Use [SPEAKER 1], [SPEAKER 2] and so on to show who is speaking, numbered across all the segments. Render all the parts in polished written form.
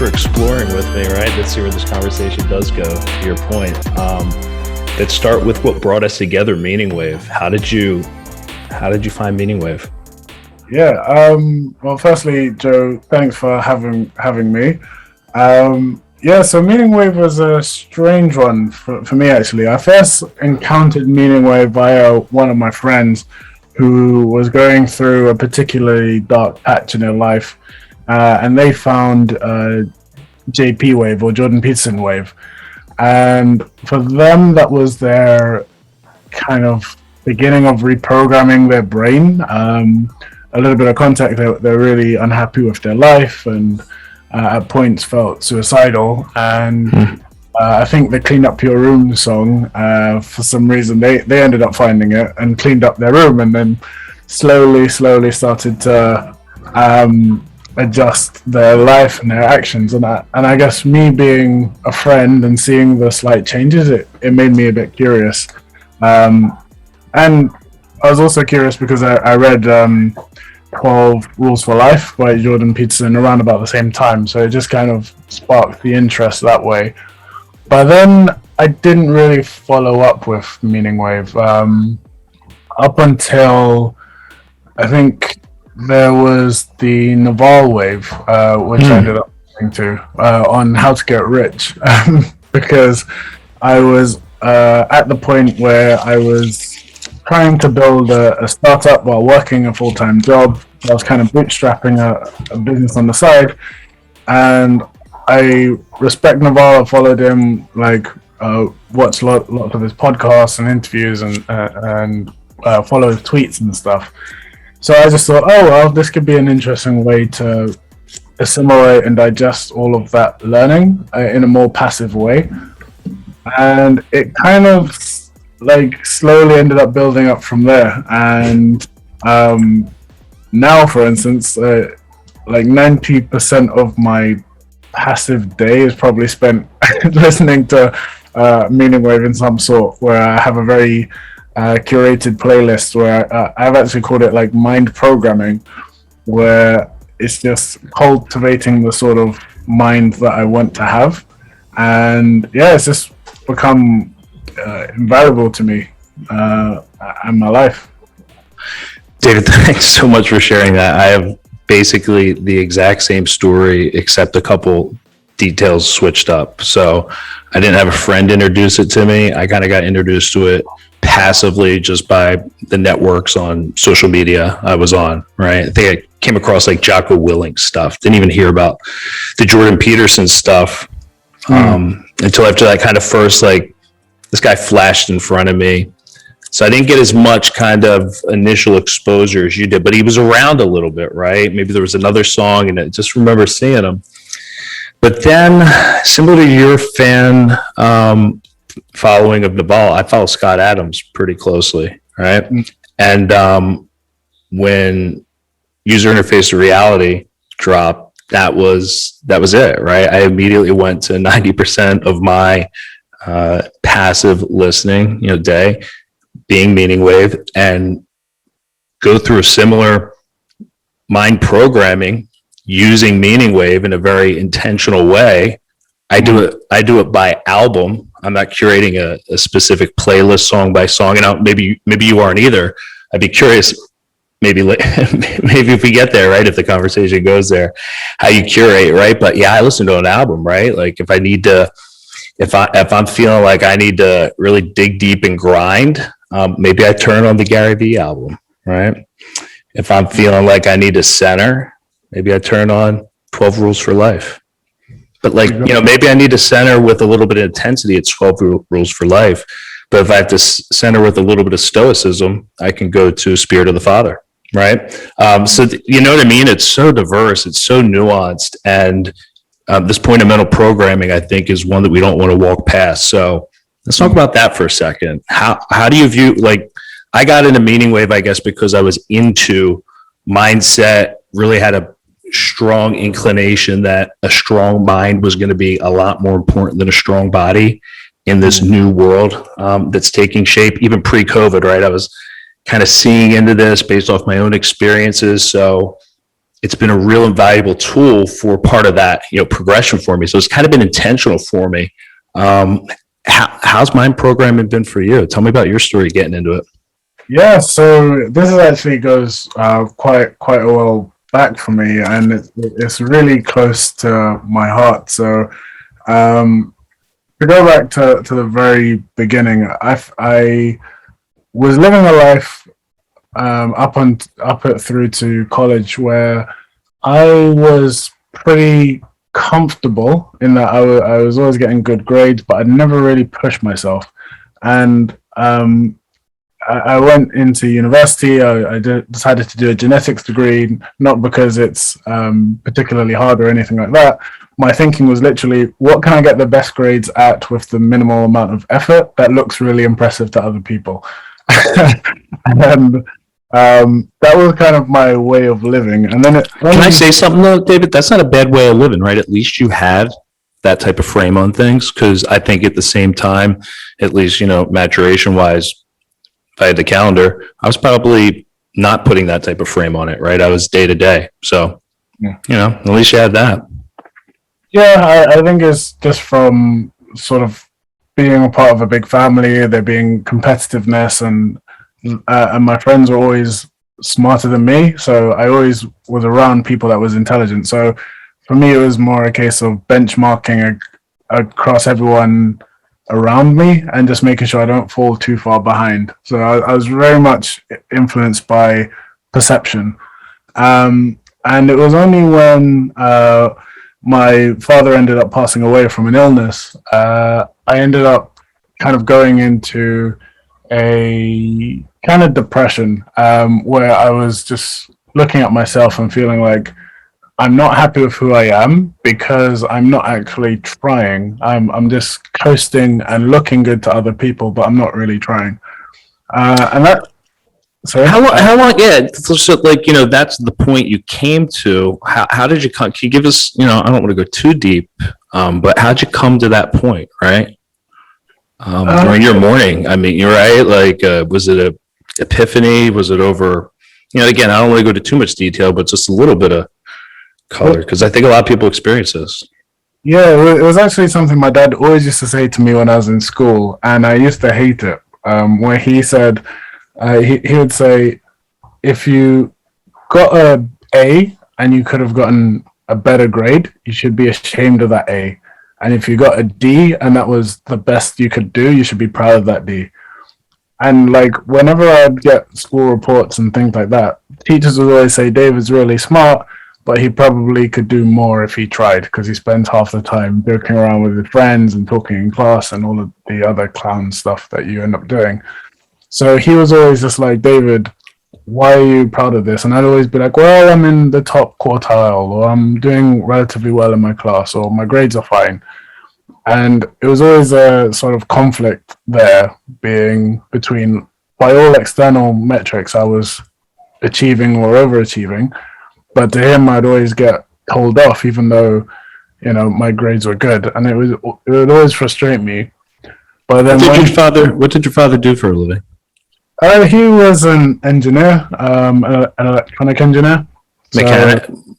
[SPEAKER 1] for exploring with me, right? Let's see where this conversation does go, to your point. Let's start with what brought us together, Meaningwave. How did you find Meaningwave?
[SPEAKER 2] Yeah, well, firstly, Joe, thanks for having me. So Meaningwave was a strange one for me, actually. I first encountered Meaningwave via one of my friends who was going through a particularly dark patch in their life, and they found JP Wave, or Jordan Peterson Wave. And for them, that was their kind of beginning of reprogramming their brain. A little bit of context, they're really unhappy with their life and at points felt suicidal. And I think the Clean Up Your Room song, for some reason, they ended up finding it and cleaned up their room, and then slowly started to adjust their life and their actions. And I guess me being a friend and seeing the slight changes, it made me a bit curious. And I was also curious because I read 12 Rules for Life by Jordan Peterson around about the same time, so it just kind of sparked the interest that way. But then I didn't really follow up with Meaningwave up until I think there was the Naval Wave, which I ended up listening to on How to Get Rich, because I was at the point where I was trying to build a startup while working a full-time job. I was kind of bootstrapping a business on the side, and I respect Naval. I followed him, watched lots of his podcasts and interviews, and follow his tweets and stuff. So I just thought, oh well, this could be an interesting way to assimilate and digest all of that learning in a more passive way. And it kind of slowly ended up building up from there. And now, for instance, 90% of my passive day is probably spent listening to Meaningwave in some sort, where I have a very curated playlist where I've actually called it mind programming, where it's just cultivating the sort of mind that I want to have. And yeah, it's just become invaluable to me and my life.
[SPEAKER 1] David, thanks so much for sharing that. I have basically the exact same story, except a couple details switched up. So I didn't have a friend introduce it to me. I kind of got introduced to it passively just by the networks on social media I was on, right? I think I came across Jocko Willink stuff. Didn't even hear about the Jordan Peterson stuff until after that kind of first, this guy flashed in front of me. So I didn't get as much kind of initial exposure as you did, but he was around a little bit, right? Maybe there was another song, and I just remember seeing him. But then, similar to your fan following of Naval, I follow Scott Adams pretty closely, right? And when User Interface to Reality dropped, that was it, right? I immediately went to 90% of my passive listening, day being Meaningwave, and go through a similar mind programming using Meaningwave in a very intentional way. I do it by album. I'm not curating a specific playlist song by song, and maybe you aren't either. I'd be curious, maybe if we get there, right, if the conversation goes there, how you curate, right? But yeah, I listen to an album, right? If I'm feeling like I need to really dig deep and grind, maybe I turn on the Gary Vee album, right? If I'm feeling like I need to center, maybe I turn on 12 Rules for Life. But maybe I need to center with a little bit of intensity. It's 12 Rules for Life. But if I have to center with a little bit of stoicism, I can go to Spirit of the Father, right? So you know what I mean? It's so diverse. It's so nuanced. And this point of mental programming, I think, is one that we don't want to walk past. So let's talk about that for a second. How do you view, I got into Meaningwave, I guess, because I was into mindset, really had a strong inclination that a strong mind was going to be a lot more important than a strong body in this new world that's taking shape, even pre-COVID, right? I was kind of seeing into this based off my own experiences. So it's been a real invaluable tool for part of that, progression for me. So it's kind of been intentional for me. How's mind programming been for you? Tell me about your story getting into it.
[SPEAKER 2] Yeah, so this is actually goes quite a while back for me, and it's really close to my heart. So to go back to the very beginning, I was living a life up through to college where I was pretty comfortable in that I was always getting good grades, but I'd never really pushed myself. And I went into university. I decided to do a genetics degree, not because it's particularly hard or anything like that. My thinking was literally, what can I get the best grades at with the minimal amount of effort that looks really impressive to other people? And that was kind of my way of living. And then
[SPEAKER 1] can I say something though, David? That's not a bad way of living, right? At least you had that type of frame on things. Because I think at the same time, at least maturation wise, if I had the calendar, I was probably not putting that type of frame on it, right? I was day to day. So, at least you had that.
[SPEAKER 2] Yeah, I think it's just from sort of being a part of a big family, there being competitiveness, and my friends were always smarter than me, so I always was around people that was intelligent. So for me, it was more a case of benchmarking across everyone around me and just making sure I don't fall too far behind. So I was very much influenced by perception, and it was only when my father ended up passing away from an illness, I ended up kind of going into a kind of depression, where I was just looking at myself and feeling like I'm not happy with who I am because I'm not actually trying. I'm just coasting and looking good to other people, but I'm not really trying. And that. So
[SPEAKER 1] how long? Yeah, so that's the point you came to. How did you come? Can you give us? I don't want to go too deep, but how'd you come to that point, right? During your morning, I mean, you're right. Like, was it a epiphany? Was it over? Again, I don't want to go to too much detail, but just a little bit of color, because I think a lot of people experience this.
[SPEAKER 2] Yeah, it was actually something my dad always used to say to me when I was in school, and I used to hate it. Where he said, he would say, if you got a A and you could have gotten a better grade, you should be ashamed of that A. And if you got a D and that was the best you could do, you should be proud of that D. And like whenever I'd get school reports and things like that, teachers would always say David's really smart, but he probably could do more if he tried, because he spends half the time joking around with his friends and talking in class and all of the other clown stuff that you end up doing. So he was always just like, David, why are you proud of this? And I'd always be like, well, I'm in the top quartile, or I'm doing relatively well in my class, or my grades are fine. And it was always a sort of conflict there, being between, by all external metrics, I was achieving or overachieving. But to him, I'd always get told off, even though, my grades were good. And it would always frustrate me. But then
[SPEAKER 1] What did your father do for a living?
[SPEAKER 2] He was an engineer, an electronic engineer.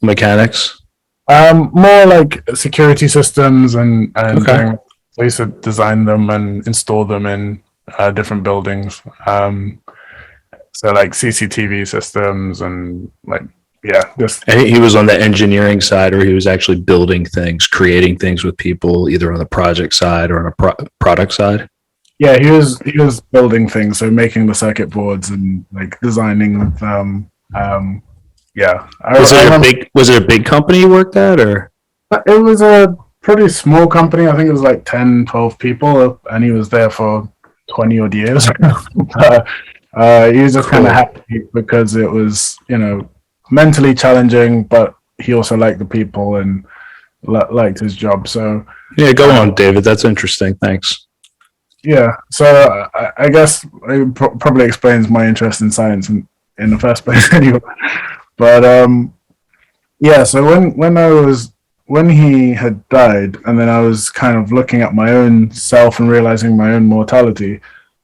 [SPEAKER 1] Mechanics?
[SPEAKER 2] More like security systems and
[SPEAKER 1] Okay.
[SPEAKER 2] I used to design them and install them in different buildings. So like CCTV systems and just.
[SPEAKER 1] And he was on the engineering side, or he was actually building things, creating things with people, either on the project side or on a product side.
[SPEAKER 2] Yeah, he was building things, so making the circuit boards and like designing them. Yeah.
[SPEAKER 1] Was it a big company you worked at, or?
[SPEAKER 2] It was a pretty small company. I think it was like 10, 12 people, and he was there for 20 odd years. He was just kind of happy because it was, mentally challenging, but he also liked the people and liked his job. So
[SPEAKER 1] Yeah, go on, David. That's interesting. Thanks.
[SPEAKER 2] yeah, so I guess it probably explains my interest in science in the first place anyway. But yeah, so when he had died, and then I was kind of looking at my own self and realizing my own mortality,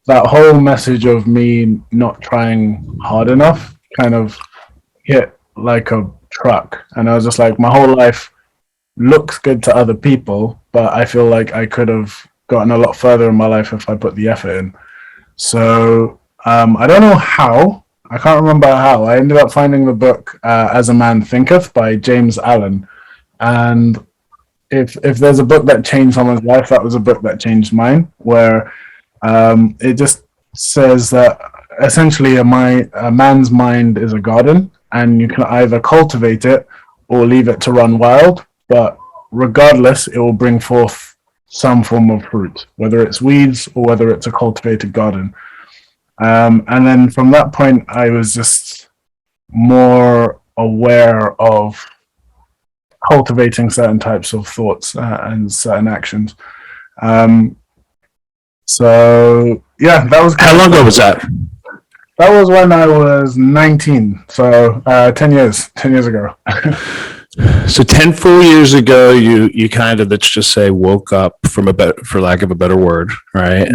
[SPEAKER 2] that whole message of me not trying hard enough kind of hit like a truck. And I was just like, my whole life looks good to other people, but I feel like I could have gotten a lot further in my life if I put the effort in. So I don't know how. I can't remember how. I ended up finding the book As a Man Thinketh by James Allen. And if there's a book that changed someone's life, that was a book that changed mine, where it just says that essentially a man's mind is a garden, and you can either cultivate it or leave it to run wild, but regardless, it will bring forth some form of fruit, whether it's weeds or whether it's a cultivated garden. And then from that point, I was just more aware of cultivating certain types of thoughts and certain actions. So yeah, that was
[SPEAKER 1] How long ago was that?
[SPEAKER 2] that was when I was 19. So 10 years ago.
[SPEAKER 1] So 10 full years ago, you kind of, let's just say, woke up from for lack of a better word, right?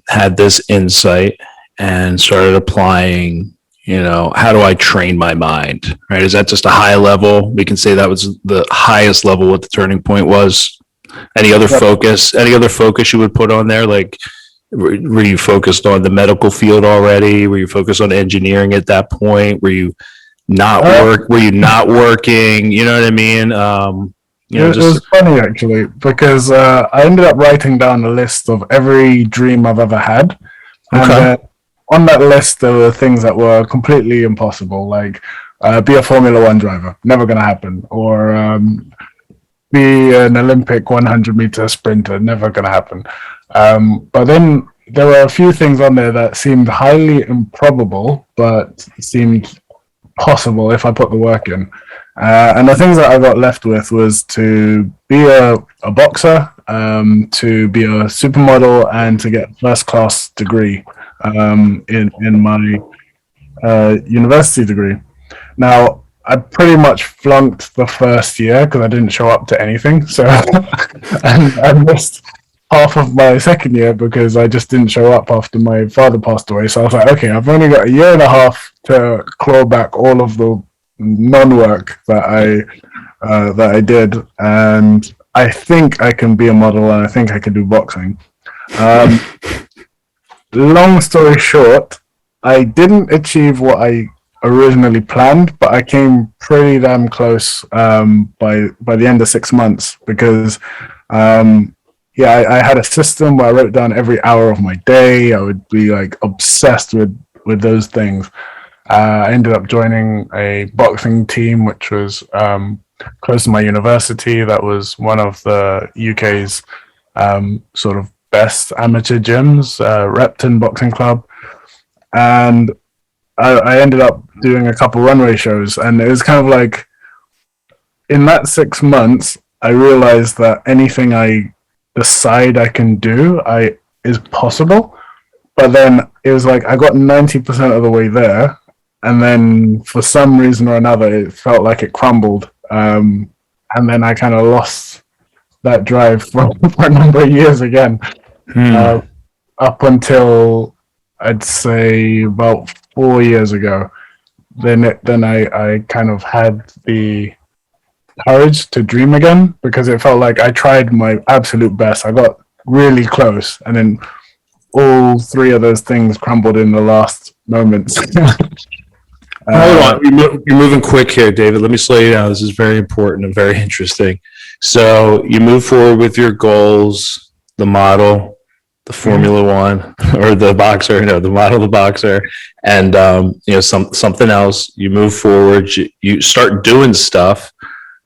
[SPEAKER 1] Had this insight and started applying, how do I train my mind, right? Is that just a high level? We can say that was the highest level what the turning point was. Any other focus you would put on there? Like, were you focused on the medical field already? Were you focused on engineering at that point? Were you not working? You know what I mean?
[SPEAKER 2] It was funny actually, because I ended up writing down a list of every dream I've ever had. And on that list, there were things that were completely impossible, like be a Formula One driver, never going to happen, or be an Olympic 100-meter sprinter, never going to happen. But then there were a few things on there that seemed highly improbable, but seemed possible if I put the work in. And the things that I got left with was to be a boxer, to be a supermodel, and to get first-class degree in my university degree. Now, I pretty much flunked the first year because I didn't show up to anything. So and I missed half of my second year because I just didn't show up after my father passed away. So I was like, okay, I've only got a year and a half to claw back all of the non-work that I did, and I think I can be a model, and I think I can do boxing. Long story short, I didn't achieve what I originally planned, but I came pretty damn close by the end of 6 months because I had a system where I wrote down every hour of my day. I would be like obsessed with those things. I ended up joining a boxing team, which was close to my university. That was one of the UK's sort of best amateur gyms, Repton Boxing Club. And I ended up doing a couple runway shows. And it was kind of like, in that 6 months, I realized that anything I decide I can do is possible. But then it was like I got 90% of the way there. And then for some reason or another, it felt like it crumbled. And then I kind of lost that drive for a number of years again. Up until I'd say about 4 years ago. Then I kind of had the courage to dream again because it felt like I tried my absolute best. I got really close. And then all three of those things crumbled in the last moments.
[SPEAKER 1] Hold on, you're moving quick here, David. Let me slow you down. This is very important and very interesting. So you move forward with your goals, the model, the Formula One, or the boxer, the model, the boxer, and something else. You move forward. You start doing stuff.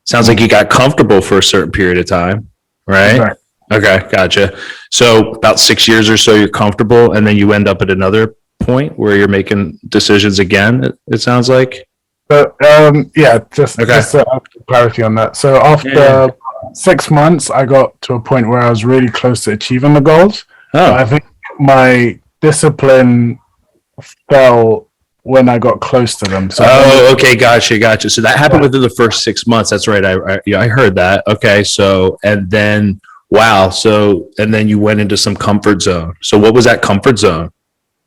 [SPEAKER 1] Sounds like you got comfortable for a certain period of time, right? Okay, gotcha. So about 6 years or so, you're comfortable, and then you end up at another point where you're making decisions again, it sounds like.
[SPEAKER 2] But just clarity on that. So after 6 months, I got to a point where I was really close to achieving the goals. But I think my discipline fell when I got close to them. So
[SPEAKER 1] okay, gotcha. So that happened within the first 6 months. That's right. I heard that. Okay, so and then and then you went into some comfort zone. So what was that comfort zone?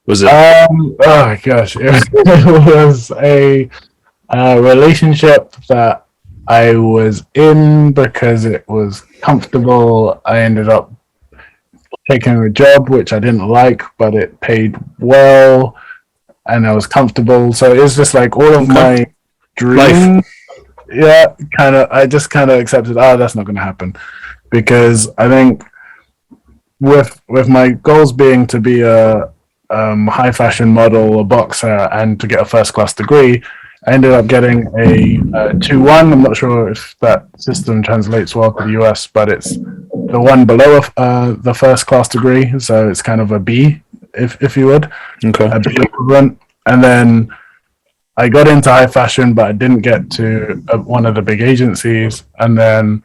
[SPEAKER 1] Was it?
[SPEAKER 2] Oh gosh, it was A relationship that I was in because it was comfortable. I ended up taking a job which I didn't like, but it paid well and I was comfortable. So it's just like all of
[SPEAKER 1] Okay.
[SPEAKER 2] my
[SPEAKER 1] Life.
[SPEAKER 2] dreams. Yeah, kind of. I just kind of accepted. Oh, that's not going to happen because I think with my goals being to be a high fashion model, a boxer, and to get a first class degree, I ended up getting a 2-1. I'm not sure if that system translates well to the US, but it's the one below the first class degree. So it's kind of a B, if you would,
[SPEAKER 1] Okay.
[SPEAKER 2] a B equivalent. And then I got into high fashion, but I didn't get to one of the big agencies. And then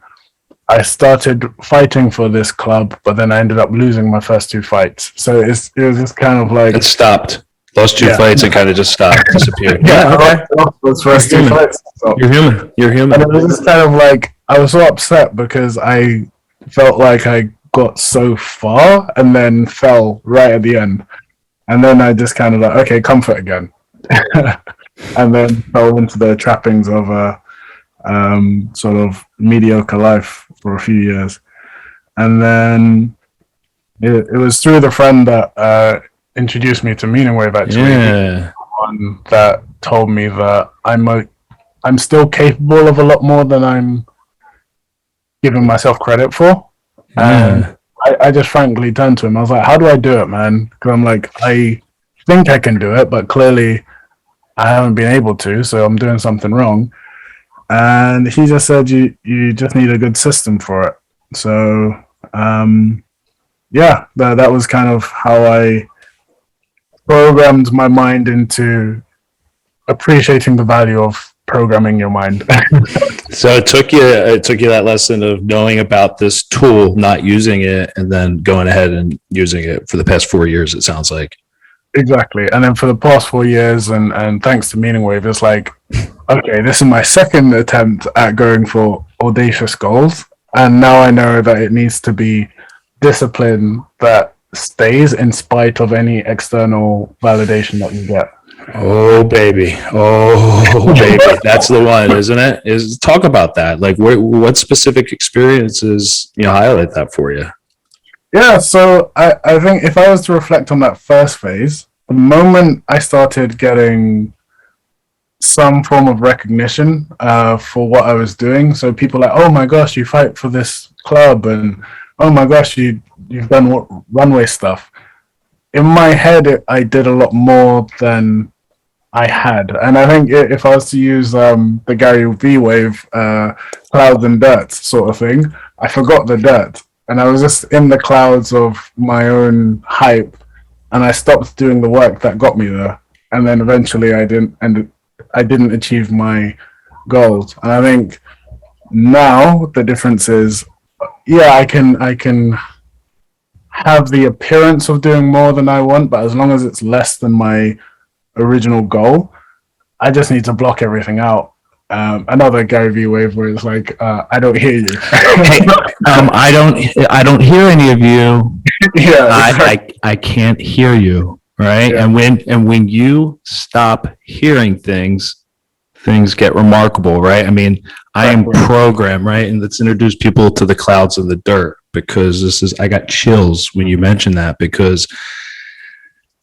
[SPEAKER 2] I started fighting for this club, but then I ended up losing my first 2 fights. So it was just kind of
[SPEAKER 1] It
[SPEAKER 2] like,
[SPEAKER 1] stopped. Lost two
[SPEAKER 2] yeah,
[SPEAKER 1] fights and kind of just stopped, disappeared.
[SPEAKER 2] yeah,
[SPEAKER 1] Yeah. Okay.
[SPEAKER 2] I lost those first
[SPEAKER 1] You're
[SPEAKER 2] two
[SPEAKER 1] human.
[SPEAKER 2] fights. So,
[SPEAKER 1] You're human. You're
[SPEAKER 2] and it
[SPEAKER 1] human.
[SPEAKER 2] was just kind of like I was so upset because I felt like I got so far and then fell right at the end. And then I just kind of like, okay, comfort again. And then fell into the trappings of a sort of mediocre life for a few years. And then it was through the friend that introduced me to Meaningwave, actually.
[SPEAKER 1] Yeah.
[SPEAKER 2] One that told me that I'm still capable of a lot more than I'm giving myself credit for. And
[SPEAKER 1] Yeah.
[SPEAKER 2] I just frankly turned to him. I was like, how do I do it, man? Because I'm like, I think I can do it, but clearly I haven't been able to, so I'm doing something wrong. And he just said, you just need a good system for it. So, yeah, that was kind of how I programmed my mind into appreciating the value of programming your mind.
[SPEAKER 1] So it took you that lesson of knowing about this tool, not using it, and then going ahead and using it for the past 4 years, it sounds like.
[SPEAKER 2] Exactly. And then for the past 4 years, and thanks to Meaningwave, it's like, okay, this is my second attempt at going for audacious goals. And now I know that it needs to be discipline that stays in spite of any external validation that you get.
[SPEAKER 1] Oh baby. Oh baby. That's the one, isn't it? Is talk about that. Like what specific experiences, highlight that for you?
[SPEAKER 2] Yeah, so I think if I was to reflect on that first phase, the moment I started getting some form of recognition for what I was doing, so people like, oh my gosh, you fight for this club, and oh my gosh, you've done runway stuff. In my head, I did a lot more than I had, and I think if I was to use the Gary V wave, clouds and dirt sort of thing, I forgot the dirt, and I was just in the clouds of my own hype, and I stopped doing the work that got me there, and then eventually I didn't achieve my goals, and I think now the difference is, yeah, I can have the appearance of doing more than I want, but as long as it's less than my original goal, I just need to block everything out. Another Gary V wave where it's like, I don't hear you.
[SPEAKER 1] Hey, I don't hear any of you.
[SPEAKER 2] Yeah, exactly.
[SPEAKER 1] I can't hear you. Right.
[SPEAKER 2] Yeah.
[SPEAKER 1] And when you stop hearing things get remarkable, right? I mean, I am programmed, right? And let's introduce people to the clouds and the dirt, because I got chills when you mentioned that, because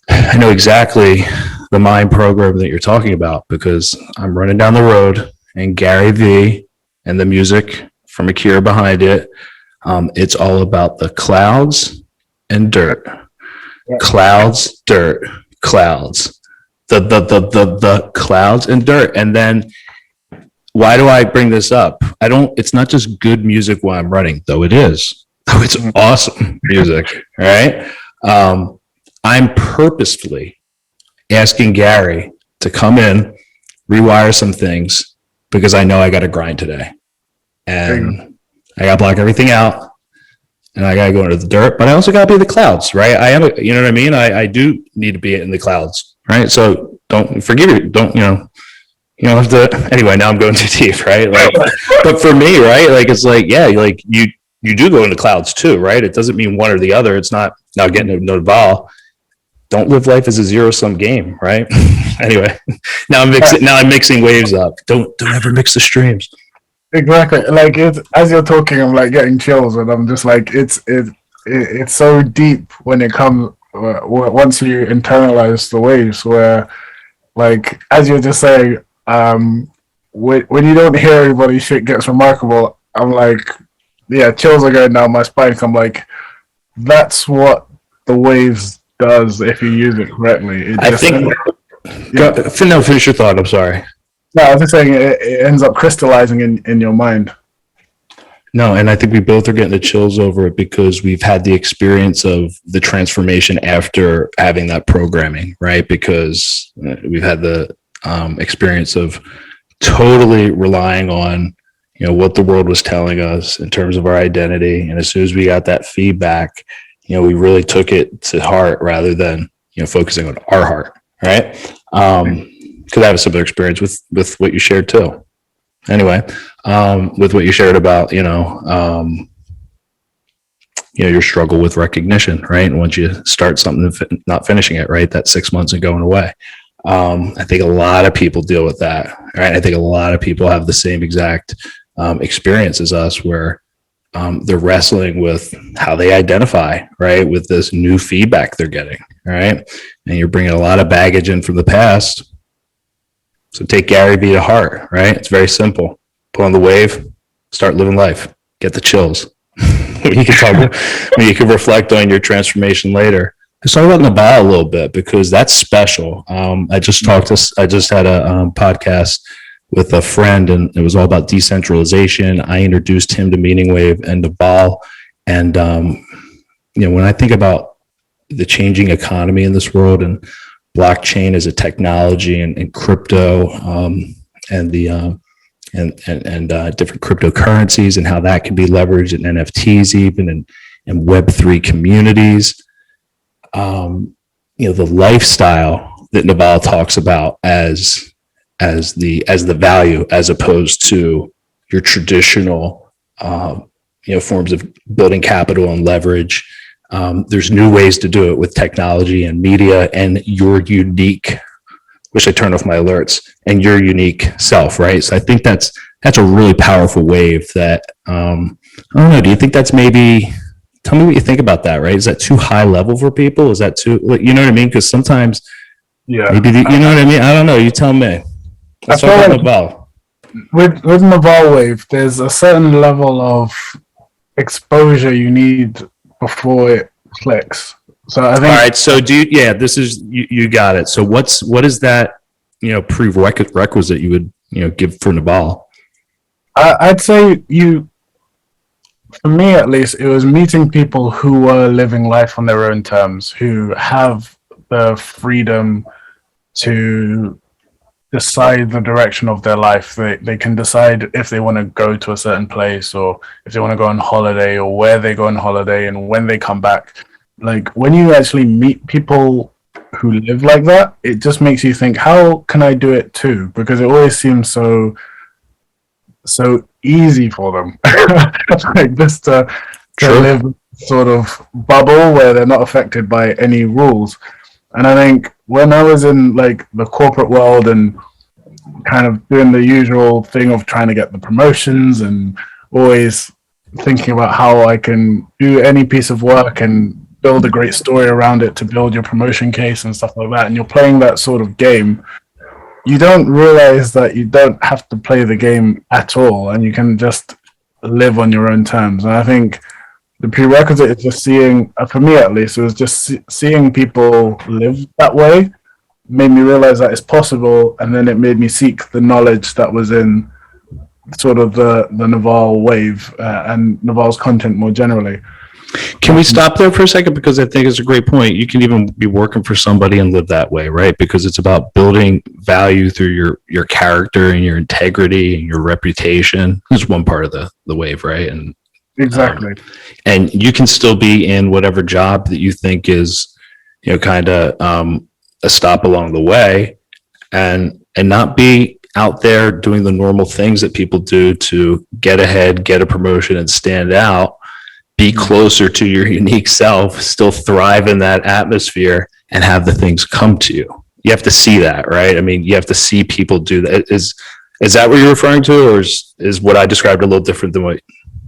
[SPEAKER 1] I know exactly the mind program that you're talking about, because I'm running down the road and Gary V and the music from Akira behind it. It's all about the clouds and dirt.
[SPEAKER 2] Yeah.
[SPEAKER 1] Clouds, dirt, clouds. The clouds and dirt. And then why do I bring this up? It's not just good music while I'm running, though it is. Though it's awesome music, right? I'm purposefully asking Gary to come in, rewire some things, because I know I got to grind today. And I got to block everything out. And I got to go into the dirt, but I also got to be the clouds, right? You know what I mean? I do need to be in the clouds, right? So don't forgive you. Don't, you don't have to, anyway, now I'm going too deep, right? Like, but for me, right? Like, it's like, yeah, like you do go into clouds too, right? It doesn't mean one or the other. It's not now getting to Nodval. don't live life as a zero-sum game, right? Anyway, now I'm mixing waves up. Don't ever mix the streams.
[SPEAKER 2] Exactly. Like it's as you're talking, I'm like getting chills, and I'm just like, it's so deep when it comes once you internalize the waves. Where like as you're just saying, when you don't hear everybody, shit gets remarkable. I'm like, yeah, chills are going down my spine. I'm like, that's what the waves does if you use it correctly.
[SPEAKER 1] I think.
[SPEAKER 2] Yeah.
[SPEAKER 1] No, finish your thought. I'm sorry.
[SPEAKER 2] No, I was just saying it ends up crystallizing in your mind.
[SPEAKER 1] No, and I think we both are getting the chills over it because we've had the experience of the transformation after having that programming, right? Because we've had the experience of totally relying on, what the world was telling us in terms of our identity. And as soon as we got that feedback, we really took it to heart rather than, focusing on our heart, right? Because I have a similar experience with what you shared too. Anyway, with what you shared about, your struggle with recognition, right? And once you start something, not finishing it, right? That 6 months and going away. I think a lot of people deal with that, right? I think a lot of people have the same exact experience as us where they're wrestling with how they identify, right? With this new feedback they're getting, right? And you're bringing a lot of baggage in from the past. So take Gary Vee to heart, right? It's very simple. Put on the wave, start living life, get the chills. You can reflect on your transformation later. Let's talk about Nabal a little bit because that's special. I just had a podcast with a friend and it was all about decentralization. I introduced him to MEANINGWAVE and Nabal. And, when I think about the changing economy in this world and blockchain as a technology and crypto and different cryptocurrencies and how that can be leveraged in NFTs even and Web3 communities. The lifestyle that Nabal talks about as the value as opposed to your traditional forms of building capital and leverage. There's new ways to do it with technology and media and your unique, wish I turned off my alerts, and your unique self, right? So I think that's a really powerful wave that, I don't know, do you think that's maybe, tell me what you think about that, right? Is that too high level for people? Is that too, you know what I mean? Because sometimes, maybe, you know what I mean? I don't know, you tell me. Let's talk about Nabal.
[SPEAKER 2] With Nabal wave, there's a certain level of exposure you need before it clicks. So I think.
[SPEAKER 1] All right. So this is you got it. So what is that prerequisite you would give for Nabal?
[SPEAKER 2] I'd say for me at least, it was meeting people who were living life on their own terms, who have the freedom to decide the direction of their life. They can decide if they want to go to a certain place or if they want to go on holiday or where they go on holiday and when they come back. Like when you actually meet people who live like that, it just makes you think, how can I do it too? Because it always seems so easy for them. Like just to live sort of bubble where they're not affected by any rules. And I think when I was in like the corporate world and kind of doing the usual thing of trying to get the promotions and always thinking about how I can do any piece of work and build a great story around it to build your promotion case and stuff like that, and you're playing that sort of game, you don't realize that you don't have to play the game at all and you can just live on your own terms. And I think the prerequisite is just seeing, for me at least, it was just seeing people live that way made me realize that it's possible, and then it made me seek the knowledge that was in sort of the Nabal wave and Nabal's content more generally.
[SPEAKER 1] Can we stop there for a second? Because I think it's a great point. You can even be working for somebody and live that way, right? Because it's about building value through your character and your integrity and your reputation. It's one part of the wave, right? And
[SPEAKER 2] exactly.
[SPEAKER 1] And you can still be in whatever job that you think is, kind of a stop along the way, and not be out there doing the normal things that people do to get ahead, get a promotion, and stand out. Be closer to your unique self, still thrive in that atmosphere, and have the things come to you. You have to see that, right? I mean, you have to see people do that. Is that what you're referring to, or is what I described a little different than what?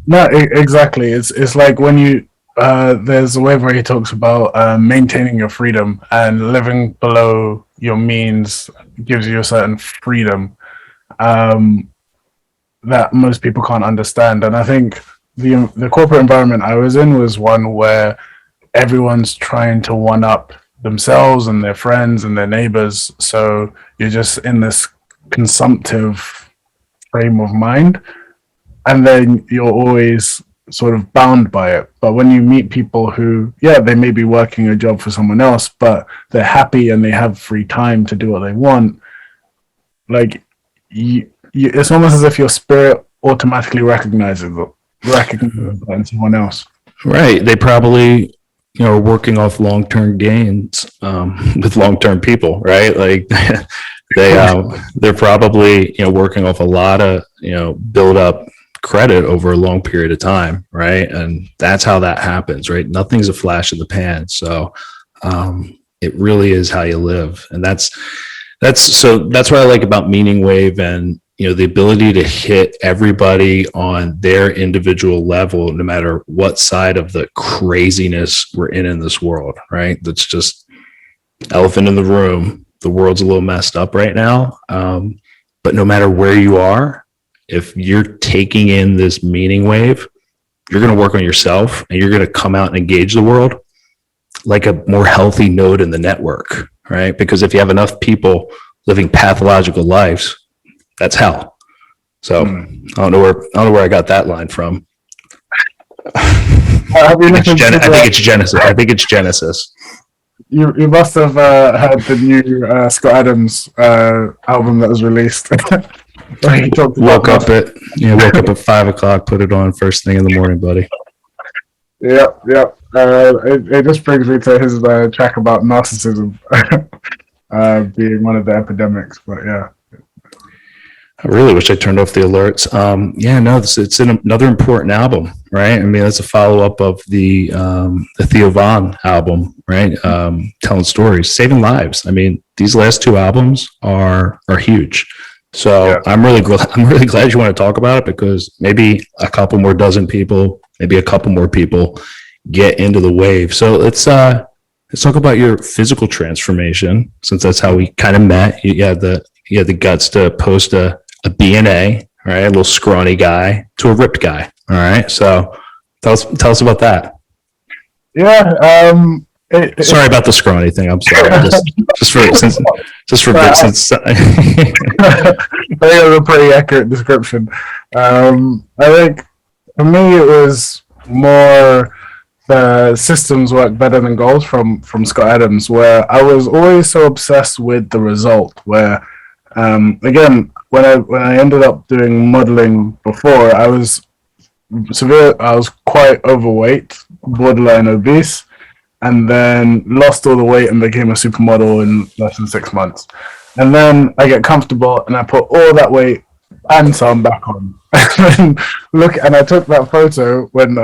[SPEAKER 2] No, exactly. It's like when you there's a wave where he talks about maintaining your freedom, and living below your means gives you a certain freedom um, that most people can't understand. And I think the corporate environment I was in was one where everyone's trying to one up themselves and their friends and their neighbors. So you're just in this consumptive frame of mind, and then you're always sort of bound by it. But when you meet people who, yeah, they may be working a job for someone else, but they're happy and they have free time to do what they want, like it's almost as if your spirit automatically recognizes that in someone else.
[SPEAKER 1] Right. They probably, are working off long-term gains with long-term people, right? Like they're probably, working off a lot of, build up credit over a long period of time, right? And that's how that happens, right? Nothing's a flash in the pan. So it really is how you live. And that's what I like about Meaning Wave, and the ability to hit everybody on their individual level, no matter what side of the craziness we're in this world, right? That's just elephant in the room. The world's a little messed up right now. But no matter where you are, if you're taking in this Meaning Wave, you're going to work on yourself, and you're going to come out and engage the world like a more healthy node in the network, right? Because if you have enough people living pathological lives, that's hell. So I don't know where I got that line from. I think it's Genesis.
[SPEAKER 2] You must have heard the new Scott Adams album that was released.
[SPEAKER 1] Woke up at 5:00, put it on first thing in the morning, buddy.
[SPEAKER 2] Yep. It just brings me to his track about narcissism being one of the epidemics. But yeah.
[SPEAKER 1] I really wish I turned off the alerts. It's another important album, right? I mean, that's a follow-up of the Theo Von album, right? Telling stories, saving lives. I mean, these last two albums are huge. So yeah. I'm really glad you want to talk about it, because maybe a couple more dozen people, maybe a couple more people get into the wave. So let's talk about your physical transformation, since that's how we kind of met. You had the guts to post a BNA, right? A little scrawny guy to a ripped guy. All right. So tell us about that.
[SPEAKER 2] Yeah.
[SPEAKER 1] Sorry about the scrawny thing. I'm sorry. Just for bits. Since
[SPEAKER 2] I think it was a pretty accurate description. I think for me it was more the systems work better than goals from Scott Adams, where I was always so obsessed with the result. Where again, when I ended up doing modeling before, I was quite overweight, borderline obese, and then lost all the weight and became a supermodel in less than 6 months. And then I get comfortable and I put all that weight and some back on. And I took that photo when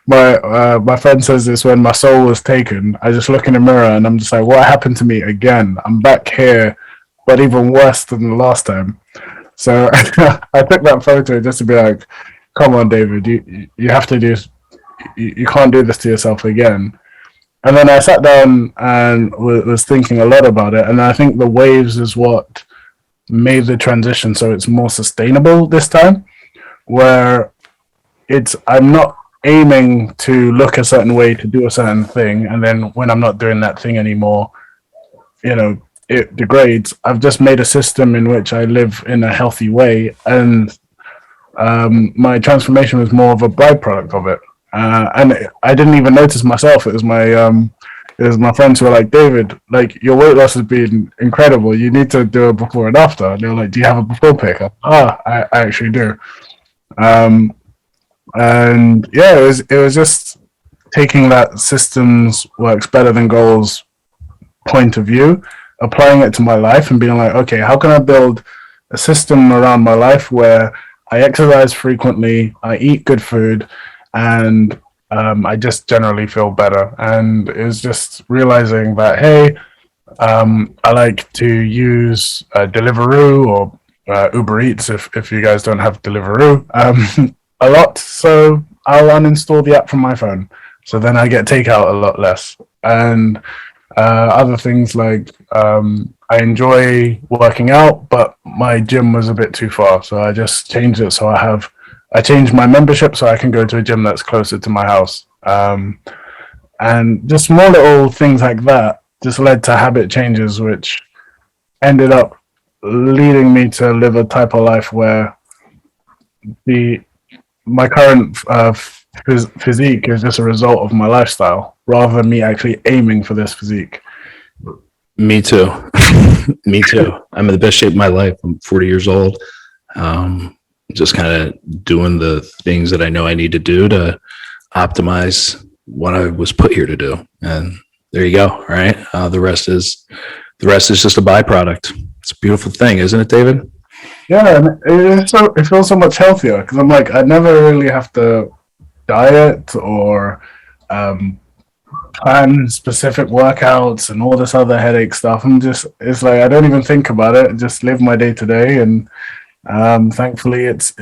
[SPEAKER 2] my friend says this, when my soul was taken. I just look in the mirror and I'm just like, what happened to me again? I'm back here, but even worse than the last time. So I took that photo just to be like, come on, David, you have to do, you can't do this to yourself again. And then I sat down and was thinking a lot about it. And I think the waves is what made the transition so it's more sustainable this time, where I'm not aiming to look a certain way to do a certain thing. And then when I'm not doing that thing anymore, it degrades. I've just made a system in which I live in a healthy way. And my transformation was more of a byproduct of it. And I didn't even notice myself. It was my friends who were like, David, like, your weight loss has been incredible. You need to do a before and after. And they were like, do you have a before pic? I actually do. And yeah, it was just taking that systems works better than goals point of view, applying it to my life and being like, okay, how can I build a system around my life where I exercise frequently, I eat good food, and I just generally feel better. And it was just realizing that, hey, I like to use Deliveroo or Uber Eats if you guys don't have Deliveroo a lot. So I'll uninstall the app from my phone. So then I get takeout a lot less. And other things like I enjoy working out, but my gym was a bit too far. So I just changed it. So I changed my membership so I can go to a gym that's closer to my house. And just small little things like that just led to habit changes, which ended up leading me to live a type of life where the my current physique is just a result of my lifestyle, rather than me actually aiming for this physique.
[SPEAKER 1] Me too. Me too. I'm in the best shape of my life. I'm 40 years old. Just kind of doing the things that I know I need to do to optimize what I was put here to do. And there you go. Right. The rest is just a byproduct. It's a beautiful thing, isn't it, David?
[SPEAKER 2] Yeah, and it feels so much healthier because I'm like, I never really have to diet or plan specific workouts and all this other headache stuff. It's like I don't even think about it. Just live my day to day, and thankfully, it's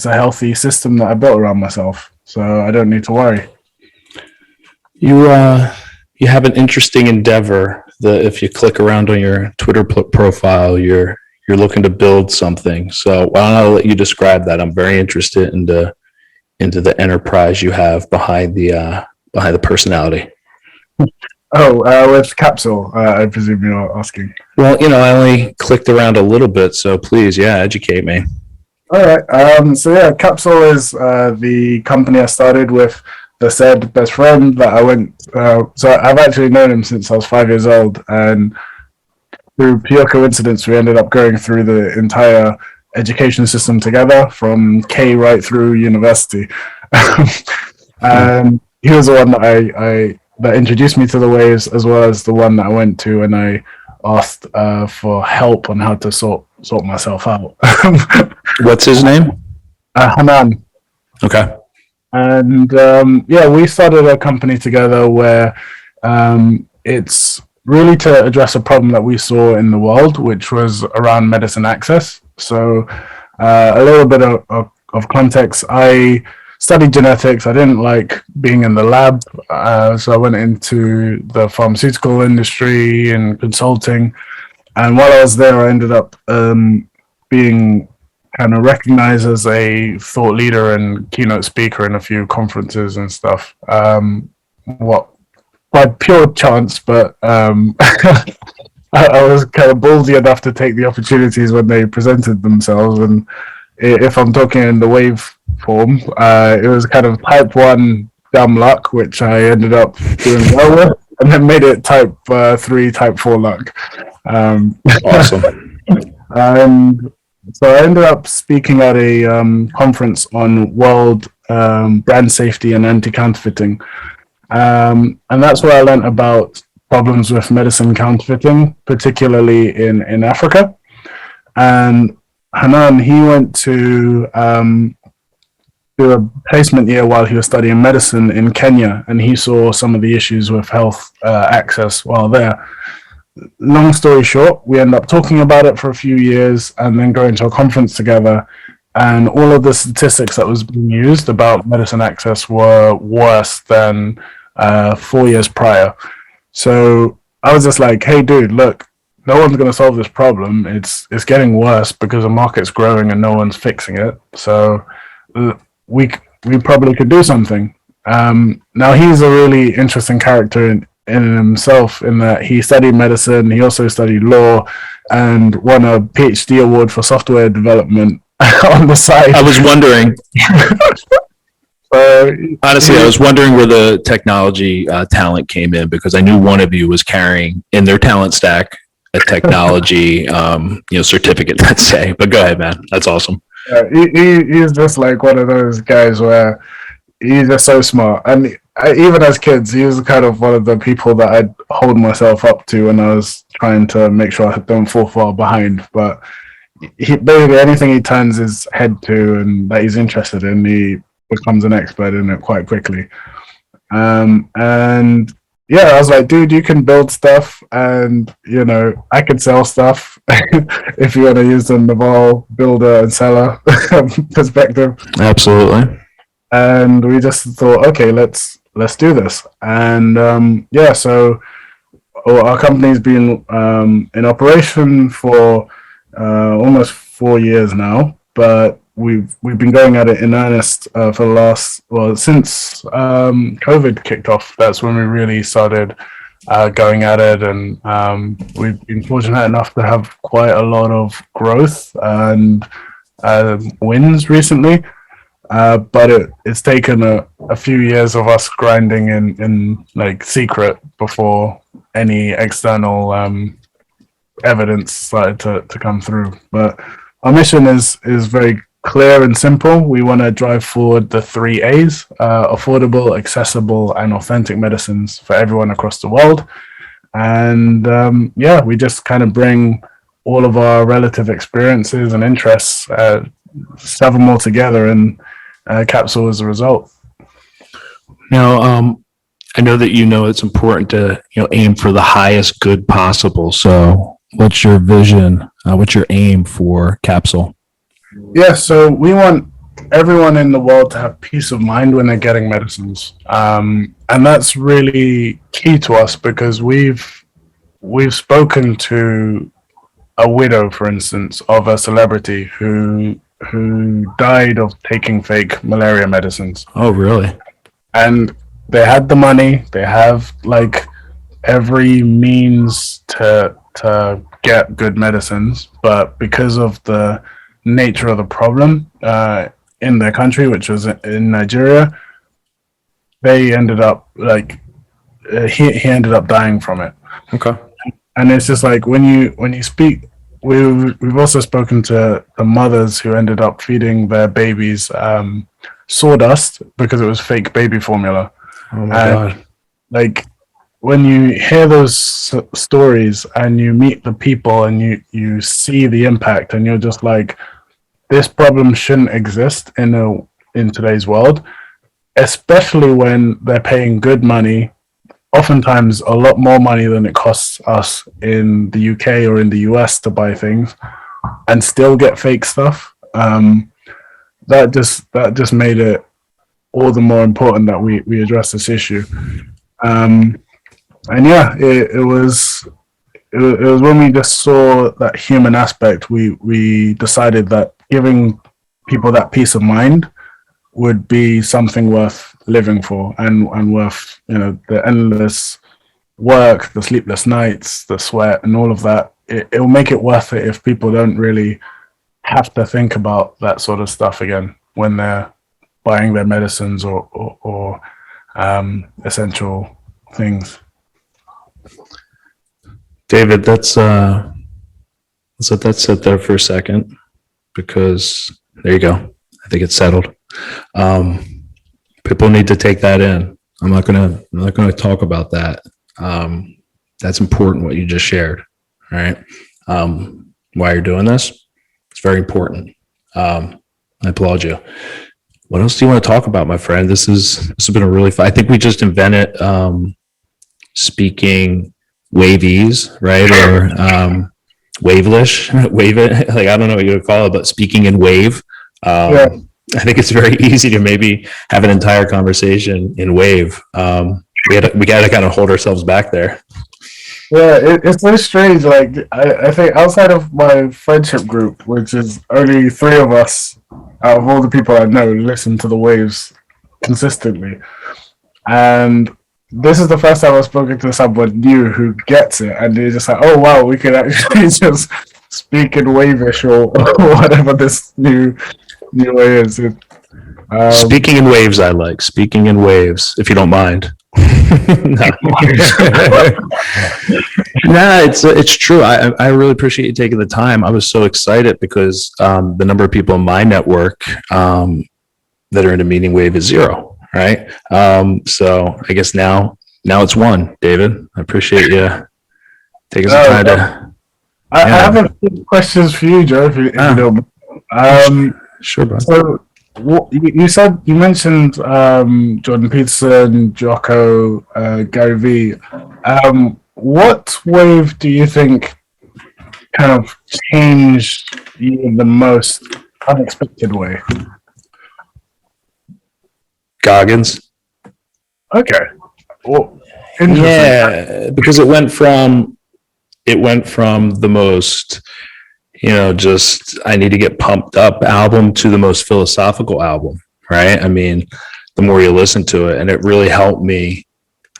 [SPEAKER 2] a healthy system that I built around myself, so I don't need to worry.
[SPEAKER 1] You have an interesting endeavor. If you click around on your Twitter profile, you're looking to build something. So why don't I let you describe that? I'm very interested into the enterprise you have behind the personality.
[SPEAKER 2] Oh, with Capsule, I presume you're asking.
[SPEAKER 1] Well, I only clicked around a little bit, so please, yeah, educate me.
[SPEAKER 2] All right. So yeah, Capsule is the company I started with the said best friend that I went. So I've actually known him since I was 5 years old, and through pure coincidence, we ended up going through the entire education system together from K right through university. And he was the one that that introduced me to the waves, as well as the one that I went to and I asked for help on how to sort myself out.
[SPEAKER 1] What's his name?
[SPEAKER 2] Hanan.
[SPEAKER 1] Okay.
[SPEAKER 2] And yeah, we started a company together where it's really to address a problem that we saw in the world, which was around medicine access. So a little bit of context. I studied genetics. I didn't like being in the lab, so I went into the pharmaceutical industry and consulting. And while I was there, I ended up being kind of recognized as a thought leader and keynote speaker in a few conferences and stuff. By pure chance, but I was kind of ballsy enough to take the opportunities when they presented themselves. And if I'm talking in the wave form, it was kind of type 1 dumb luck, which I ended up doing well with, and then made it type 3, type 4 luck.
[SPEAKER 1] Awesome.
[SPEAKER 2] And so I ended up speaking at a conference on world brand safety and anti-counterfeiting. And that's where I learned about problems with medicine counterfeiting, particularly in Africa. And Hanan, he went to do a placement year while he was studying medicine in Kenya, and he saw some of the issues with health access while there. Long story short, we ended up talking about it for a few years and then going to a conference together. And all of the statistics that was being used about medicine access were worse than 4 years prior. So I was just like, hey, dude, look, no one's going to solve this problem. It's getting worse because the market's growing and no one's fixing it. So we probably could do something. Now, he's a really interesting character in himself, in that he studied medicine, he also studied law, and won a PhD award for software development on the side.
[SPEAKER 1] I was wondering. Honestly, I was wondering where the technology talent came in, because I knew one of you was carrying in their talent stack a technology certificate, let's say. But go ahead, man. That's awesome.
[SPEAKER 2] He's just like one of those guys where he's just so smart. And even as kids, he was kind of one of the people that I'd hold myself up to when I was trying to make sure I don't fall far behind. But basically anything he turns his head to and that he's interested in, he becomes an expert in it quite quickly. And yeah, I was like, dude, you can build stuff, and I can sell stuff if you want to use the Naval builder and seller perspective.
[SPEAKER 1] Absolutely.
[SPEAKER 2] And we just thought, okay, let's do this. And yeah, so our company's been in operation for almost 4 years now, but we've been going at it in earnest for the last, well, since COVID kicked off. That's when we really started going at it, and we've been fortunate enough to have quite a lot of growth and wins recently. But it's taken a few years of us grinding in like secret before any external evidence started to come through. But our mission is very clear and simple. We want to drive forward the 3 A's: affordable, accessible, and authentic medicines for everyone across the world. And yeah, we just kind of bring all of our relative experiences and interests, shove them all together, and capsule as a result.
[SPEAKER 1] Now, I know that it's important to aim for the highest good possible. So, what's your vision? What's your aim for Capsule?
[SPEAKER 2] Yeah, so we want everyone in the world to have peace of mind when they're getting medicines, and that's really key to us because we've spoken to a widow, for instance, of a celebrity who died of taking fake malaria medicines.
[SPEAKER 1] Oh, really?
[SPEAKER 2] And they had the money, they have like every means to get good medicines, but because of the nature of the problem in their country, which was in Nigeria, they ended up like he ended up dying from it.
[SPEAKER 1] Okay.
[SPEAKER 2] And it's just like when you speak, we've also spoken to the mothers who ended up feeding their babies sawdust because it was fake baby formula.
[SPEAKER 1] Oh my God.
[SPEAKER 2] Like when you hear those stories and you meet the people and you see the impact, and you're just like, this problem shouldn't exist in today's world, especially when they're paying good money, oftentimes a lot more money than it costs us in the UK or in the US to buy things, and still get fake stuff. That just made it all the more important that we address this issue. And yeah, it was when we just saw that human aspect, we decided that giving people that peace of mind would be something worth living for, and worth the endless work, the sleepless nights, the sweat, and all of that. It will make it worth it if people don't really have to think about that sort of stuff again when they're buying their medicines or essential things.
[SPEAKER 1] David, let's let that sit there for a second, because there you go. I think it's settled. People need to take that in. I'm not gonna talk about that. That's important what you just shared. All right. Why you're doing this? It's very important. I applaud you. What else do you want to talk about, my friend? This has been a really fun. I think we just invented speaking wavies, right? Or wavelish, wave it. Like, I don't know what you would call it, but speaking in wave.
[SPEAKER 2] Yeah.
[SPEAKER 1] I think it's very easy to maybe have an entire conversation in wave. We got to kind of hold ourselves back there.
[SPEAKER 2] Yeah, it's so strange. Like I think outside of my friendship group, which is only 3 of us out of all the people I know listen to the waves consistently, and this is the first time I've spoken to someone new who gets it, and they're just like, "Oh wow, we can actually just speak in wavish or whatever this new way is."
[SPEAKER 1] Speaking in waves, I like speaking in waves, if you don't mind. Nah, it's true. I really appreciate you taking the time. I was so excited because the number of people in my network that are into MEANINGWAVE is 0, right? So I guess now it's 1. David, I appreciate you taking some time to.
[SPEAKER 2] I have a few questions for you, Joe, if you don't.
[SPEAKER 1] Sure, bro.
[SPEAKER 2] So what you mentioned Jordan Peterson, Jocko, Gary Vee. What wave do you think kind of changed you in the most unexpected way?
[SPEAKER 1] Goggins.
[SPEAKER 2] Okay. Well, interesting.
[SPEAKER 1] Yeah, because it went from the most, just I need to get pumped up album to the most philosophical album, right? I mean, the more you listen to it, and it really helped me,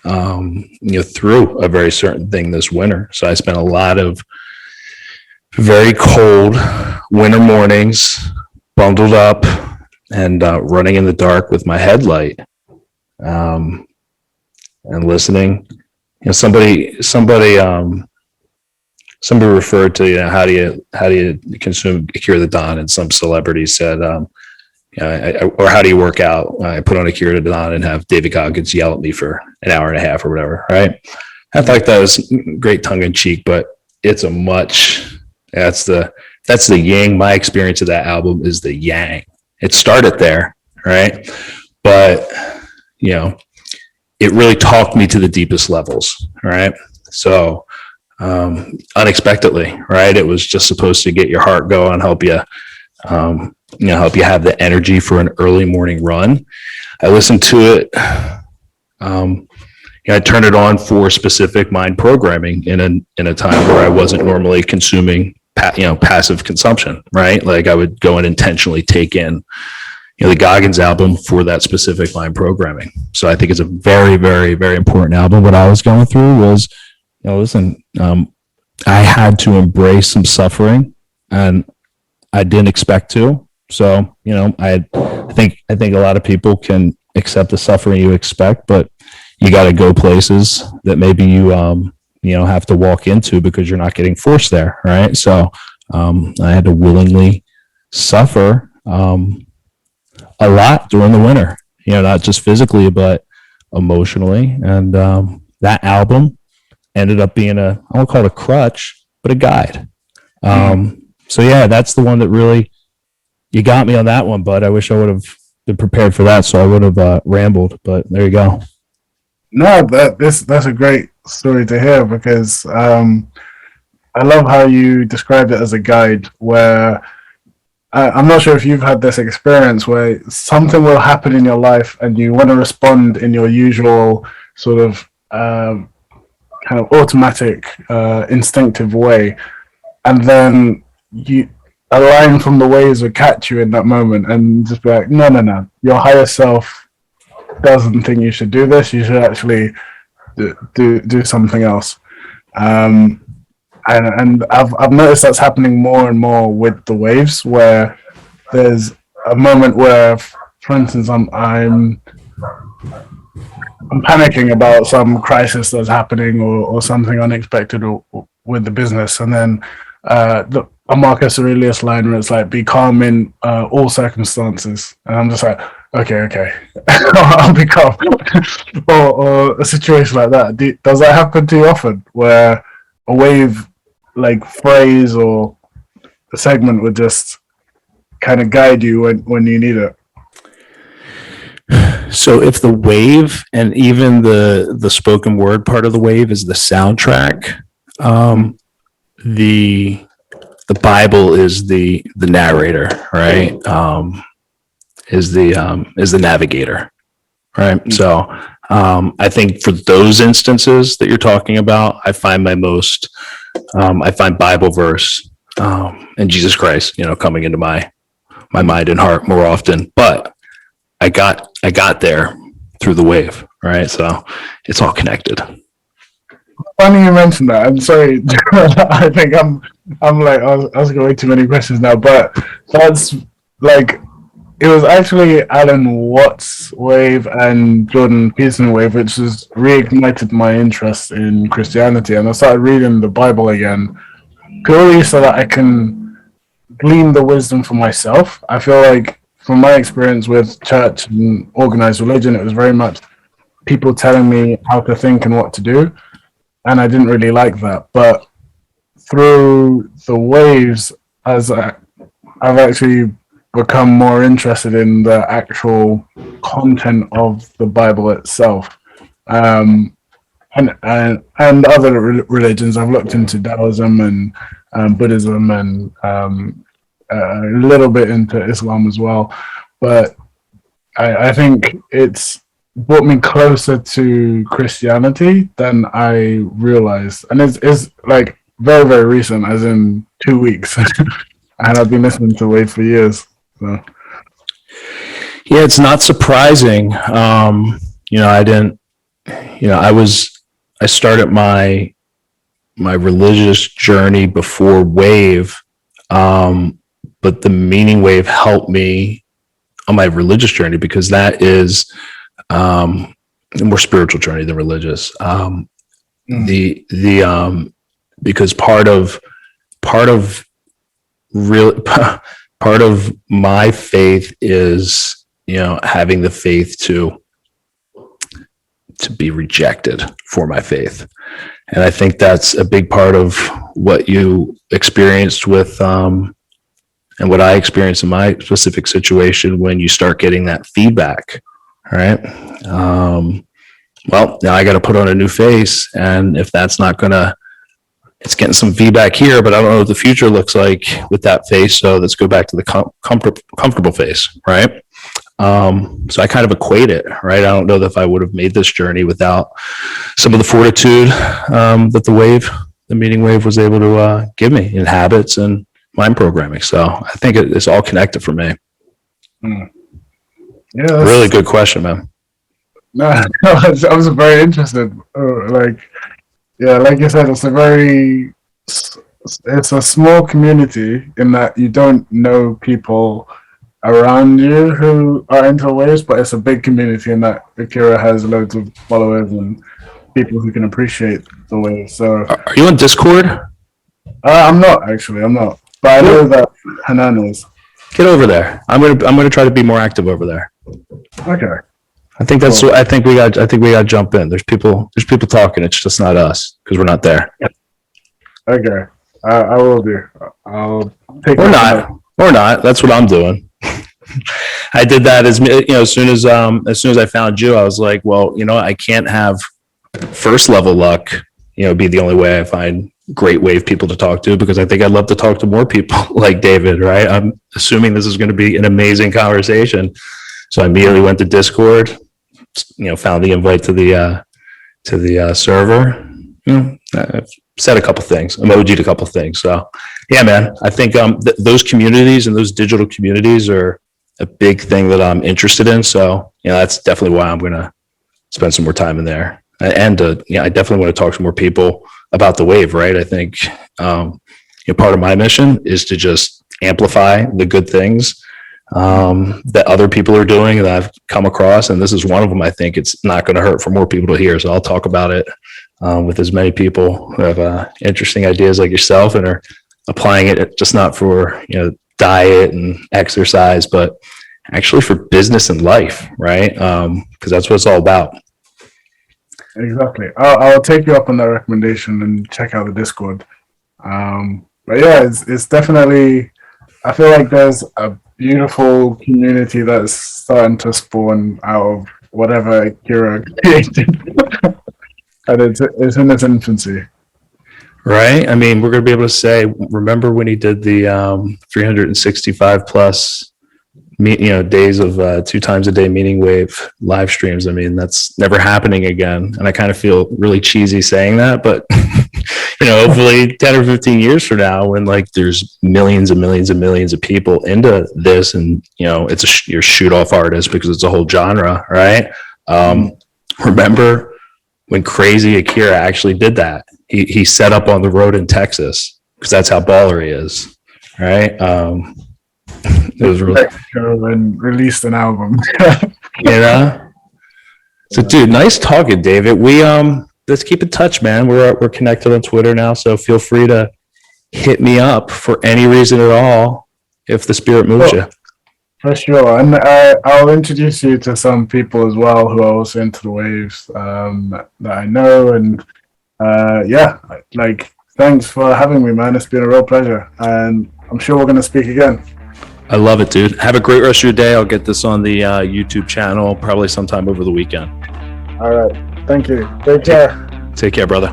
[SPEAKER 1] through a very certain thing this winter. So I spent a lot of very cold winter mornings, bundled up and running in the dark with my headlight, and listening. Somebody referred to, how do you consume Cure the Dawn, and some celebrity said, or how do you work out? I put on a Cure the Dawn and have David Goggins yell at me for an hour and a half or whatever, right? I thought that was great tongue in cheek, but it's that's the yang. My experience of that album is the yang. It started there, right? But it really talked me to the deepest levels, right? So unexpectedly, right? It was just supposed to get your heart going, help you have the energy for an early morning run. I listened to it. I turned it on for specific mind programming in a time where I wasn't normally consuming, passive consumption, right? Like I would go and intentionally take in, the Goggins album for that specific mind programming. So I think it's a very, very, very important album. What I was going through was, listen, I had to embrace some suffering, and I didn't expect to. So, I think a lot of people can accept the suffering you expect, but you got to go places that maybe you have to walk into because you're not getting forced there, right? So I had to willingly suffer a lot during the winter, not just physically, but emotionally. And that album ended up being I won't call it a crutch, but a guide. So yeah, that's the one that really, you got me on that one, but I wish I would have been prepared for that. So I would have rambled, but there you go.
[SPEAKER 2] No, that's a great story to hear, because I love how you described it as a guide, where I'm not sure if you've had this experience where something will happen in your life and you want to respond in your usual sort of kind of automatic, instinctive way, and then a line from the waves would catch you in that moment and just be like, no, your higher self doesn't think you should do this. You should actually do something else. And I've noticed that's happening more and more with the waves, where there's a moment where, for instance, I'm panicking about some crisis that's happening, or something unexpected with the business, and then a Marcus Aurelius line where it's like, be calm in all circumstances, and I'm just like, okay, I'll be calm. or a situation like that. Does that happen to you often, where a wave, like phrase or a segment, would just kind of guide you when you need it?
[SPEAKER 1] So if the wave, and even the spoken word part of the wave, is the soundtrack, the Bible is the narrator, right? Is the navigator, right? Mm-hmm. So I think for those instances that you're talking about, I find I find Bible verse and Jesus Christ, coming into my mind and heart more often. But I got there through the wave, right? So it's all connected.
[SPEAKER 2] Funny you mentioned that. I'm sorry. I think I'm like, I was asking way too many questions now, but that's like, it was actually Alan Watts' wave and Jordan Peterson wave which has reignited my interest in Christianity, and I started reading the Bible again purely so that I can glean the wisdom for myself. I feel like, from my experience with church and organized religion, it was very much people telling me how to think and what to do, and I didn't really like that. But through the waves, as I've actually become more interested in the actual content of the Bible itself. And other religions. I've looked into Taoism and Buddhism and a little bit into Islam as well. But I think it's brought me closer to Christianity than I realized. And it's like very, very recent, as in 2 weeks. And I've been listening to Wave for years. So.
[SPEAKER 1] Yeah, it's not surprising. I didn't, I started my religious journey before Wave, but the Meaning Wave helped me on my religious journey because that is a more spiritual journey than religious. Because part of real part of my faith is having the faith to be rejected for my faith, and I think that's a big part of what you experienced with and what I experienced in my specific situation when you start getting that feedback. All right. Well, now I got to put on a new face, and if that's not gonna, it's getting some feedback here, but I don't know what the future looks like with that face. So let's go back to the comfortable face, right? So I kind of equate it, right? I don't know if I would have made this journey without some of the fortitude that the Meaning Wave was able to give me in habits and mind programming. So I think it's all connected for me.
[SPEAKER 2] Yeah,
[SPEAKER 1] really good question, man.
[SPEAKER 2] No, I was very interested. Like you said, it's a small community in that you don't know people around you who are into waves, but it's a big community in that Akira has loads of followers and people who can appreciate the waves. So,
[SPEAKER 1] are you on Discord?
[SPEAKER 2] I'm not, but I know that Hanan is.
[SPEAKER 1] Get over there. I'm gonna try to be more active over there.
[SPEAKER 2] Okay.
[SPEAKER 1] I think that's. Cool. I think we got to jump in. There's people talking. It's just not us because we're not there.
[SPEAKER 2] Okay. I will do. I'll take.
[SPEAKER 1] Or not. That's what I'm doing. I did that as soon as I found you, I was like, well, I can't have first level luck, be the only way I find great wave people to talk to, because I think I'd love to talk to more people like David, right? I'm assuming this is going to be an amazing conversation. So I immediately went to Discord, found the invite to the server, said a couple things, emojied a couple things. So yeah, man, I think those communities and those digital communities are a big thing that I'm interested in. So, that's definitely why I'm going to spend some more time in there. And I definitely want to talk to more people about the wave, right? I think part of my mission is to just amplify the good things that other people are doing that I've come across. And this is one of them. I think it's not going to hurt for more people to hear. So I'll talk about it with as many people who have interesting ideas like yourself and are applying it just not for, diet and exercise, but actually for business and life, right? Because that's what it's all about.
[SPEAKER 2] Exactly. I'll take you up on that recommendation and check out the Discord. But yeah, it's definitely, I feel like there's a beautiful community that's starting to spawn out of whatever Akira created. And it's in its infancy.
[SPEAKER 1] Right. I mean, we're going to be able to say, remember when he did the 365 plus days of 2 times a day Meaning Wave live streams. I mean, that's never happening again. And I kind of feel really cheesy saying that, but hopefully 10 or 15 years from now, when like there's millions and millions and millions of people into this, and it's your shoot off artist because it's a whole genre, right? Remember when Crazy Akira actually did that? He set up on the road in Texas because that's how baller he is, right? It was really
[SPEAKER 2] and released an album.
[SPEAKER 1] So, dude, nice talking, David. We let's keep in touch, man. We're connected on Twitter now, so feel free to hit me up for any reason at all if the spirit moves you.
[SPEAKER 2] For sure, and I'll introduce you to some people as well who are also into the waves that I know, and thanks for having me, man. It's been a real pleasure, and I'm sure we're going to speak again.
[SPEAKER 1] I love it, dude. Have a great rest of your day. I'll get this on the YouTube channel probably sometime over the weekend.
[SPEAKER 2] All right. Thank you. Take care.
[SPEAKER 1] Take care, brother.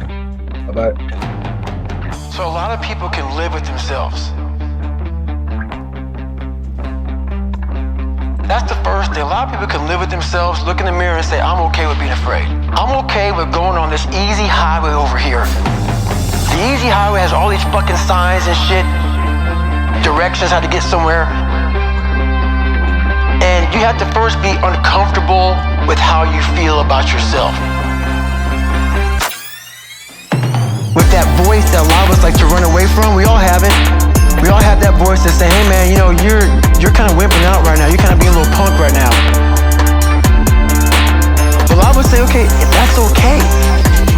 [SPEAKER 2] Bye-bye.
[SPEAKER 3] So a lot of people can live with themselves. That's the first thing. A lot of people can live with themselves, look in the mirror and say, I'm okay with being afraid. I'm okay with going on this easy highway over here. The easy highway has all these fucking signs and shit, directions how to get somewhere. And you have to first be uncomfortable with how you feel about yourself. With that voice that a lot of us like to run away from, we all have it. We all have that voice that say, hey man, you know, you're kind of wimping out right now. You're kind of being a little punk right now. But a lot of us say, okay, that's okay.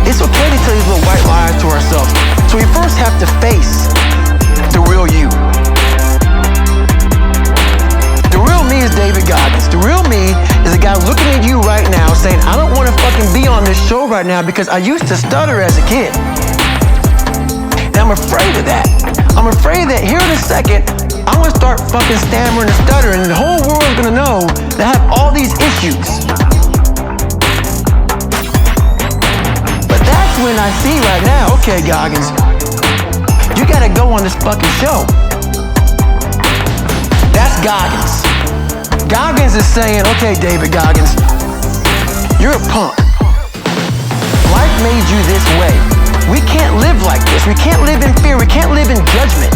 [SPEAKER 3] It's okay to tell these little white lies to ourselves. So we first have to face the real you. The real me is David Goggins. The real me is a guy looking at you right now saying, I don't want to fucking be on this show right now because I used to stutter as a kid. And I'm afraid of that. I'm afraid that here in a second, I'm gonna start fucking stammering and stuttering and the whole world's gonna know that I have all these issues. But that's when I see right now, okay, Goggins, you gotta go on this fucking show. That's Goggins. Goggins is saying, okay, David Goggins, you're a punk. Life made you this way. We can't live like this. We can't live in fear. We can't live in judgment.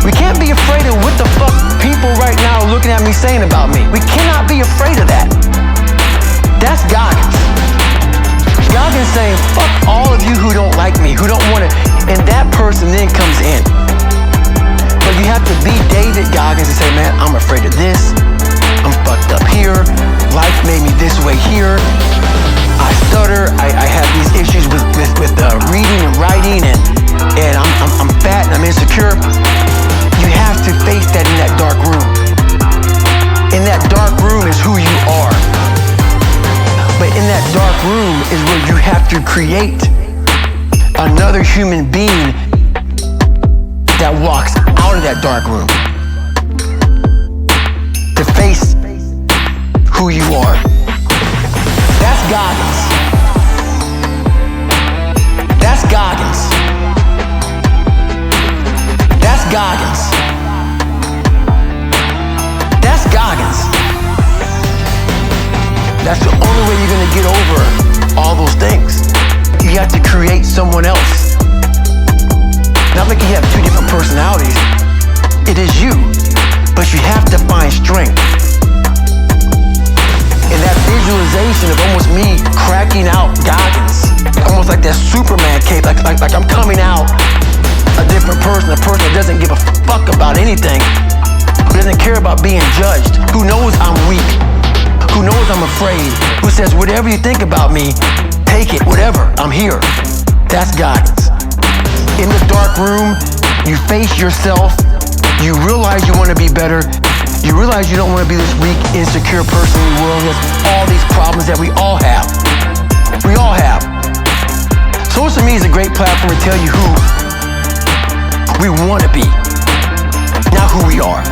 [SPEAKER 3] We can't be afraid of what the fuck people right now are looking at me saying about me. We cannot be afraid of that. That's Goggins. Goggins saying, fuck all of you who don't like me, who don't want to, and that person then comes in. But you have to be David Goggins and say, man, I'm afraid of this. I'm fucked up here. Life made me this way here. I stutter. I have these issues with reading and writing, and I'm fat and I'm insecure. You have to face that in that dark room. In that dark room is who you are. But in that dark room is where you have to create another human being that walks out of that dark room to face who you are. That's Goggins. That's Goggins. That's Goggins. That's Goggins. That's the only way you're gonna get over all those things. You have to create someone else. Not like you have two different personalities. It is you, but you have to find strength. And that visualization of almost me cracking out Goggins, almost like that Superman cape, like I'm coming out a different person, a person that doesn't give a fuck about anything, who doesn't care about being judged, who knows I'm weak, who knows I'm afraid, who says whatever you think about me, take it, whatever, I'm here. That's Goggins. In the dark room, you face yourself, you realize you want to be better. You realize you don't want to be this weak, insecure person in the world who has all these problems that we all have. We all have. Social media is a great platform to tell you who we want to be, not who we are.